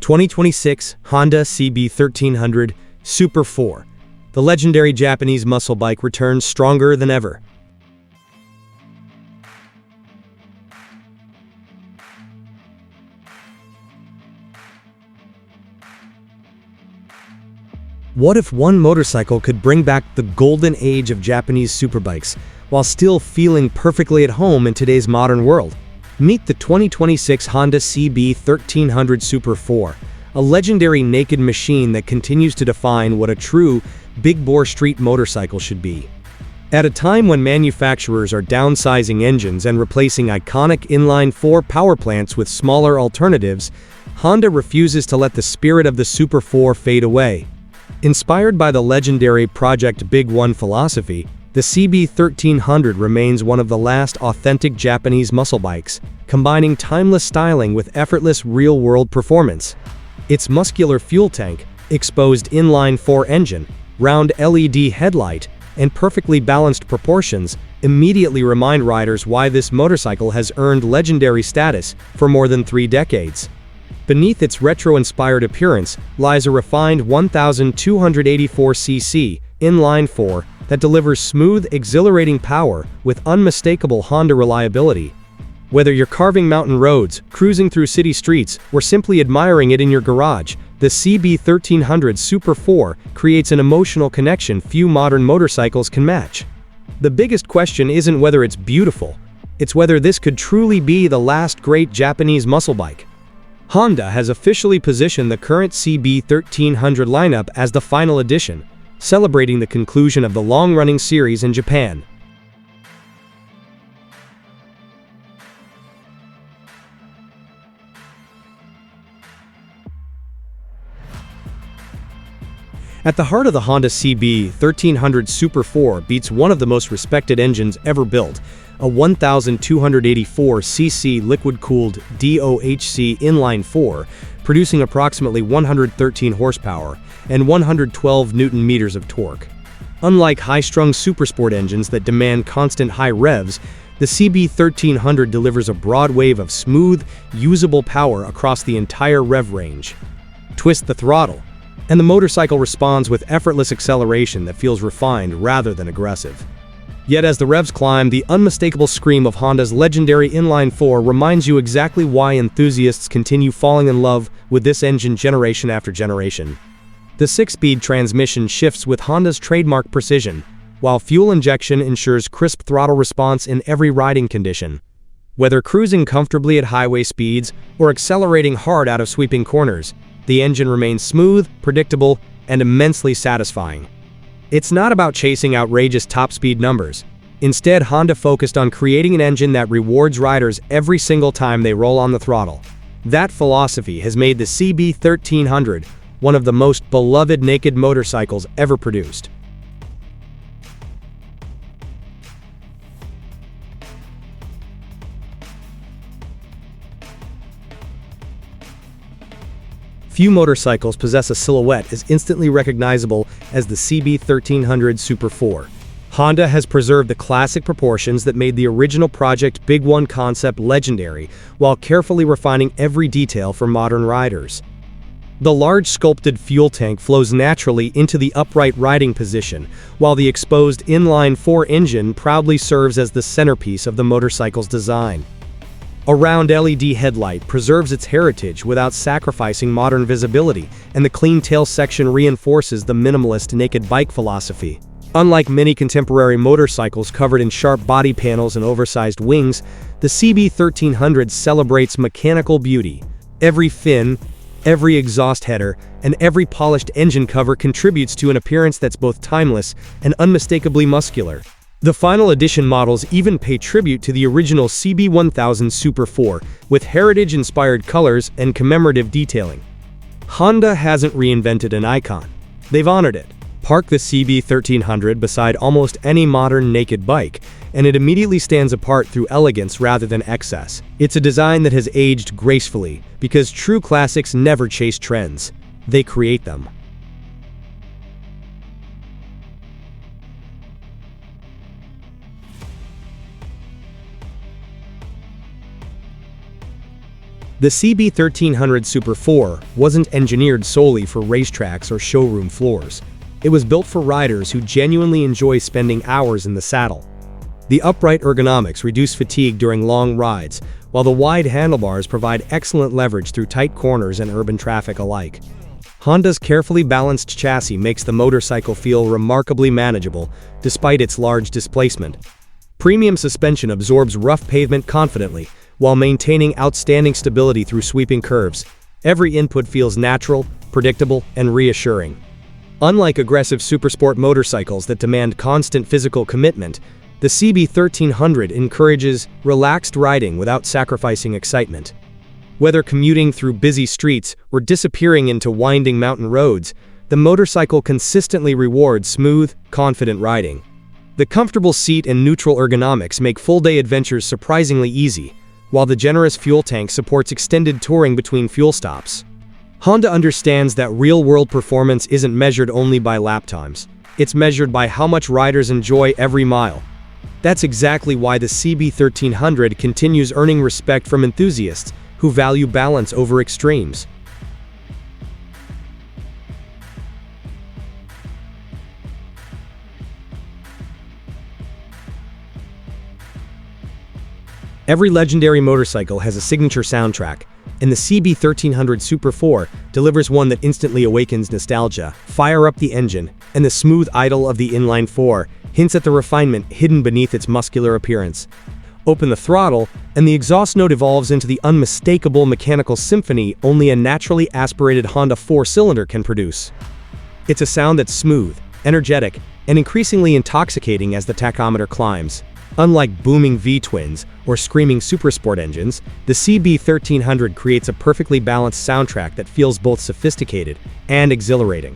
2026 Honda CB1300 Super 4. The legendary Japanese muscle bike returns stronger than ever. What if one motorcycle could bring back the golden age of Japanese superbikes while still feeling perfectly at home in today's modern world? Meet the 2026 Honda CB1300 Super 4, a legendary naked machine that continues to define what a true big-bore street motorcycle should be. At a time when manufacturers are downsizing engines and replacing iconic inline-4 power plants with smaller alternatives, Honda refuses to let the spirit of the Super 4 fade away. Inspired by the legendary Project Big One philosophy, the CB1300 remains one of the last authentic Japanese muscle bikes, combining timeless styling with effortless real-world performance. Its muscular fuel tank, exposed inline-4 engine, round LED headlight, and perfectly balanced proportions immediately remind riders why this motorcycle has earned legendary status for more than 3 decades. Beneath its retro-inspired appearance lies a refined 1,284cc inline-4 that delivers smooth, exhilarating power with unmistakable Honda reliability. Whether you're carving mountain roads, cruising through city streets, or simply admiring it in your garage, the CB1300 Super 4 creates an emotional connection few modern motorcycles can match. The biggest question isn't whether it's beautiful, it's whether this could truly be the last great Japanese muscle bike. Honda has officially positioned the current CB1300 lineup as the final edition, celebrating the conclusion of the long-running series in Japan. At the heart of the Honda CB1300 Super 4 beats one of the most respected engines ever built, a 1,284cc liquid-cooled DOHC inline-4, producing approximately 113 horsepower and 112 newton-meters of torque. Unlike high-strung supersport engines that demand constant high revs, the CB1300 delivers a broad wave of smooth, usable power across the entire rev range. Twist the throttle, and the motorcycle responds with effortless acceleration that feels refined rather than aggressive. Yet as the revs climb, the unmistakable scream of Honda's legendary inline-4 reminds you exactly why enthusiasts continue falling in love with this engine generation after generation. The 6-speed transmission shifts with Honda's trademark precision, while fuel injection ensures crisp throttle response in every riding condition. Whether cruising comfortably at highway speeds or accelerating hard out of sweeping corners, the engine remains smooth, predictable, and immensely satisfying. It's not about chasing outrageous top-speed numbers. Instead, Honda focused on creating an engine that rewards riders every single time they roll on the throttle. That philosophy has made the CB1300 one of the most beloved naked motorcycles ever produced. Few motorcycles possess a silhouette as instantly recognizable as the CB1300 Super 4. Honda has preserved the classic proportions that made the original Project Big One concept legendary, while carefully refining every detail for modern riders. The large sculpted fuel tank flows naturally into the upright riding position, while the exposed inline-4 engine proudly serves as the centerpiece of the motorcycle's design. A round LED headlight preserves its heritage without sacrificing modern visibility, and the clean tail section reinforces the minimalist naked bike philosophy. Unlike many contemporary motorcycles covered in sharp body panels and oversized wings, the CB1300 celebrates mechanical beauty. Every fin, every exhaust header, and every polished engine cover contributes to an appearance that's both timeless and unmistakably muscular. The final edition models even pay tribute to the original CB1000 Super 4, with heritage-inspired colors and commemorative detailing. Honda hasn't reinvented an icon. They've honored it. Park the CB1300 beside almost any modern naked bike, and it immediately stands apart through elegance rather than excess. It's a design that has aged gracefully, because true classics never chase trends. They create them. The CB1300 Super 4 wasn't engineered solely for racetracks or showroom floors. It was built for riders who genuinely enjoy spending hours in the saddle. The upright ergonomics reduce fatigue during long rides, while the wide handlebars provide excellent leverage through tight corners and urban traffic alike. Honda's carefully balanced chassis makes the motorcycle feel remarkably manageable, despite its large displacement. Premium suspension absorbs rough pavement confidently, while maintaining outstanding stability through sweeping curves. Every input feels natural, predictable, and reassuring. Unlike aggressive supersport motorcycles that demand constant physical commitment, the CB1300 encourages relaxed riding without sacrificing excitement. Whether commuting through busy streets or disappearing into winding mountain roads, the motorcycle consistently rewards smooth, confident riding. The comfortable seat and neutral ergonomics make full-day adventures surprisingly easy, while the generous fuel tank supports extended touring between fuel stops. Honda understands that real-world performance isn't measured only by lap times. It's measured by how much riders enjoy every mile. That's exactly why the CB1300 continues earning respect from enthusiasts who value balance over extremes. Every legendary motorcycle has a signature soundtrack, and the CB1300 Super 4 delivers one that instantly awakens nostalgia. Fire up the engine, and the smooth idle of the inline 4 hints at the refinement hidden beneath its muscular appearance. Open the throttle, and the exhaust note evolves into the unmistakable mechanical symphony only a naturally aspirated Honda 4-cylinder can produce. It's a sound that's smooth, energetic, and increasingly intoxicating as the tachometer climbs. Unlike booming V-twins or screaming supersport engines, the CB1300 creates a perfectly balanced soundtrack that feels both sophisticated and exhilarating.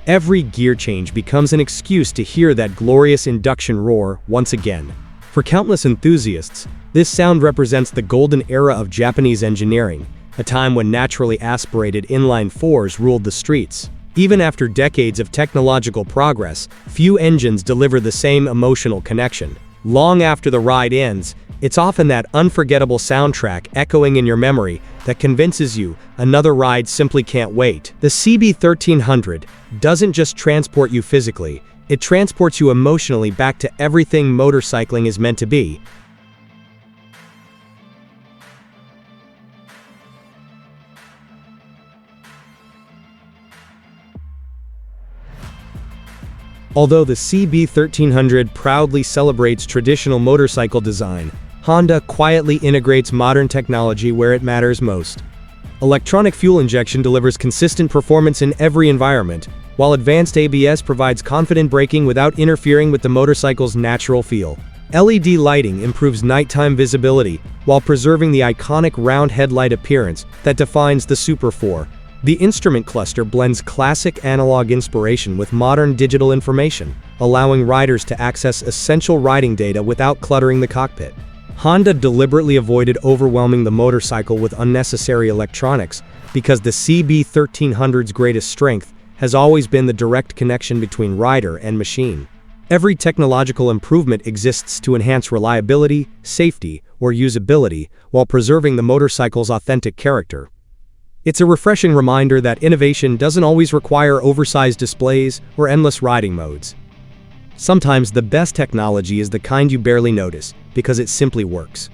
Every gear change becomes an excuse to hear that glorious induction roar once again. For countless enthusiasts, this sound represents the golden era of Japanese engineering, a time when naturally aspirated inline 4s ruled the streets. Even after decades of technological progress, few engines deliver the same emotional connection. Long after the ride ends, it's often that unforgettable soundtrack echoing in your memory that convinces you another ride simply can't wait. The CB1300 doesn't just transport you physically, it transports you emotionally back to everything motorcycling is meant to be. Although the CB1300 proudly celebrates traditional motorcycle design, Honda quietly integrates modern technology where it matters most. Electronic fuel injection delivers consistent performance in every environment, while advanced ABS provides confident braking without interfering with the motorcycle's natural feel. LED lighting improves nighttime visibility while preserving the iconic round headlight appearance that defines the Super 4. The instrument cluster blends classic analog inspiration with modern digital information, allowing riders to access essential riding data without cluttering the cockpit. Honda deliberately avoided overwhelming the motorcycle with unnecessary electronics because the CB1300's greatest strength has always been the direct connection between rider and machine. Every technological improvement exists to enhance reliability, safety, or usability while preserving the motorcycle's authentic character. It's a refreshing reminder that innovation doesn't always require oversized displays or endless riding modes. Sometimes the best technology is the kind you barely notice, because it simply works.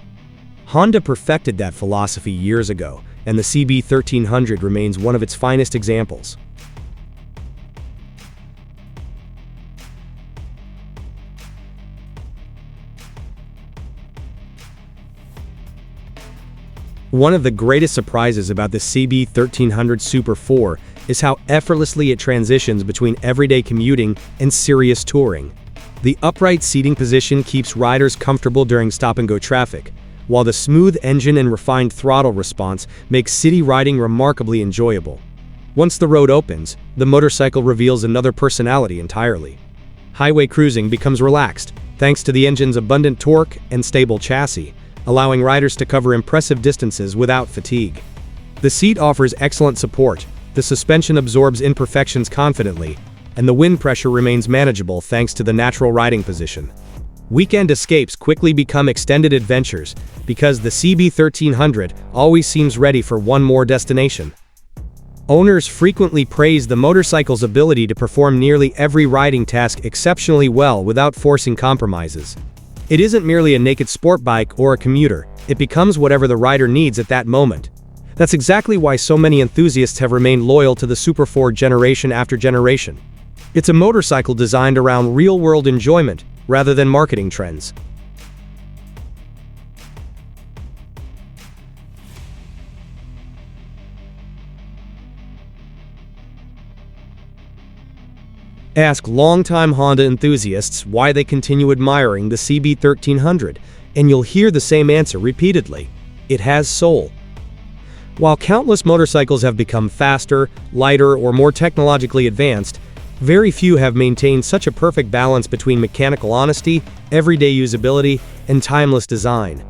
Honda perfected that philosophy years ago, and the CB1300 remains one of its finest examples. One of the greatest surprises about the CB1300 Super 4 is how effortlessly it transitions between everyday commuting and serious touring. The upright seating position keeps riders comfortable during stop-and-go traffic, while the smooth engine and refined throttle response makes city riding remarkably enjoyable. Once the road opens, the motorcycle reveals another personality entirely. Highway cruising becomes relaxed, thanks to the engine's abundant torque and stable chassis, allowing riders to cover impressive distances without fatigue. The seat offers excellent support, the suspension absorbs imperfections confidently, and the wind pressure remains manageable thanks to the natural riding position. Weekend escapes quickly become extended adventures because the CB1300 always seems ready for one more destination. Owners frequently praise the motorcycle's ability to perform nearly every riding task exceptionally well without forcing compromises. It isn't merely a naked sport bike or a commuter, it becomes whatever the rider needs at that moment. That's exactly why so many enthusiasts have remained loyal to the Super 4 generation after generation. It's a motorcycle designed around real-world enjoyment rather than marketing trends. Ask longtime Honda enthusiasts why they continue admiring the CB1300, and you'll hear the same answer repeatedly. It has soul. While countless motorcycles have become faster, lighter, or more technologically advanced, very few have maintained such a perfect balance between mechanical honesty, everyday usability, and timeless design.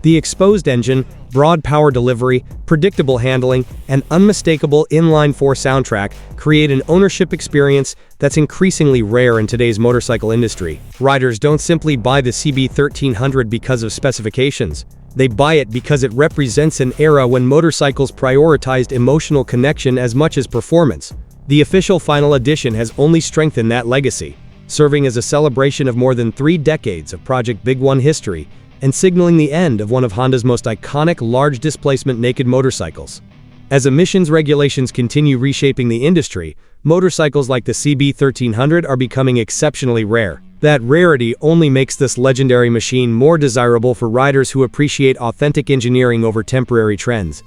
The exposed engine, broad power delivery, predictable handling, and unmistakable inline-4 soundtrack create an ownership experience that's increasingly rare in today's motorcycle industry. Riders don't simply buy the CB1300 because of specifications. They buy it because it represents an era when motorcycles prioritized emotional connection as much as performance. The official final edition has only strengthened that legacy, serving as a celebration of more than 3 decades of Project Big One history and signaling the end of one of Honda's most iconic large-displacement naked motorcycles. As emissions regulations continue reshaping the industry, motorcycles like the CB1300 are becoming exceptionally rare. That rarity only makes this legendary machine more desirable for riders who appreciate authentic engineering over temporary trends.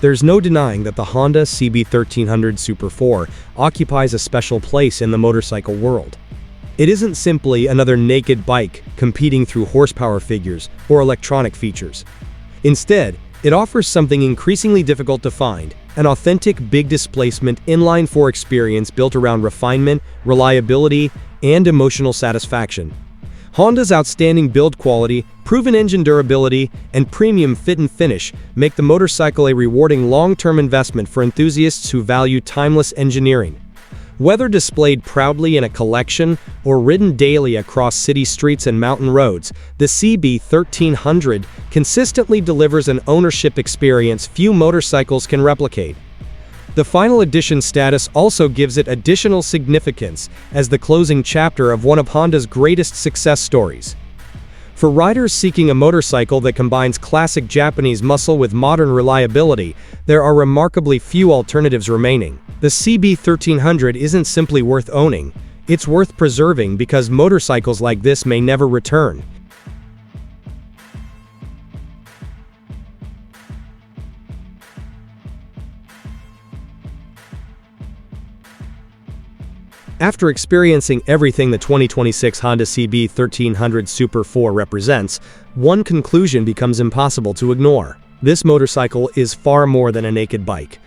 There's no denying that the Honda CB1300 Super 4 occupies a special place in the motorcycle world. It isn't simply another naked bike competing through horsepower figures or electronic features. Instead, it offers something increasingly difficult to find: an authentic big displacement inline-4 experience built around refinement, reliability, and emotional satisfaction. Honda's outstanding build quality, proven engine durability, and premium fit and finish make the motorcycle a rewarding long-term investment for enthusiasts who value timeless engineering. Whether displayed proudly in a collection or ridden daily across city streets and mountain roads, the CB1300 consistently delivers an ownership experience few motorcycles can replicate. The final edition status also gives it additional significance as the closing chapter of one of Honda's greatest success stories. For riders seeking a motorcycle that combines classic Japanese muscle with modern reliability, there are remarkably few alternatives remaining. The CB1300 isn't simply worth owning, it's worth preserving because motorcycles like this may never return. After experiencing everything the 2026 Honda CB1300 Super 4 represents, one conclusion becomes impossible to ignore. This motorcycle is far more than a naked bike.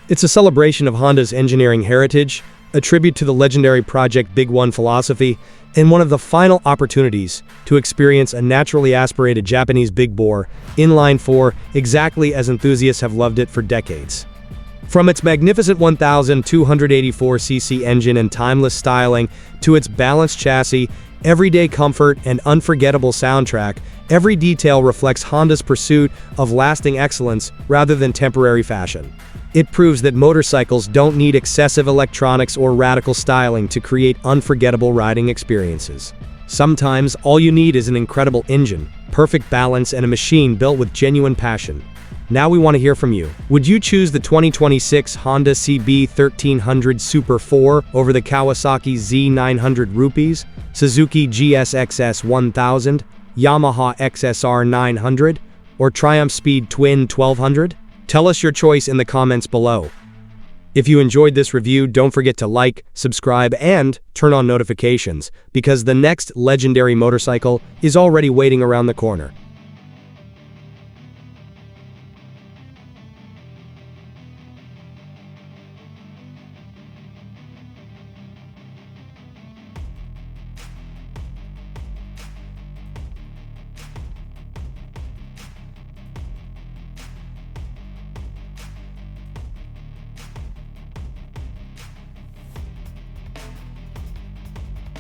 It's a celebration of Honda's engineering heritage, a tribute to the legendary Project Big One philosophy, and one of the final opportunities to experience a naturally aspirated Japanese big bore, inline-4, exactly as enthusiasts have loved it for decades. From its magnificent 1,284cc engine and timeless styling to its balanced chassis, everyday comfort, and unforgettable soundtrack, every detail reflects Honda's pursuit of lasting excellence rather than temporary fashion. It proves that motorcycles don't need excessive electronics or radical styling to create unforgettable riding experiences. Sometimes all you need is an incredible engine, perfect balance, and a machine built with genuine passion. Now we want to hear from you. Would you choose the 2026 Honda CB1300 Super 4 over the Kawasaki Z900 Rupees, Suzuki GSX-S 1000, Yamaha XSR 900, or Triumph Speed Twin 1200? Tell us your choice in the comments below. If you enjoyed this review, don't forget to like, subscribe, and turn on notifications, because the next legendary motorcycle is already waiting around the corner.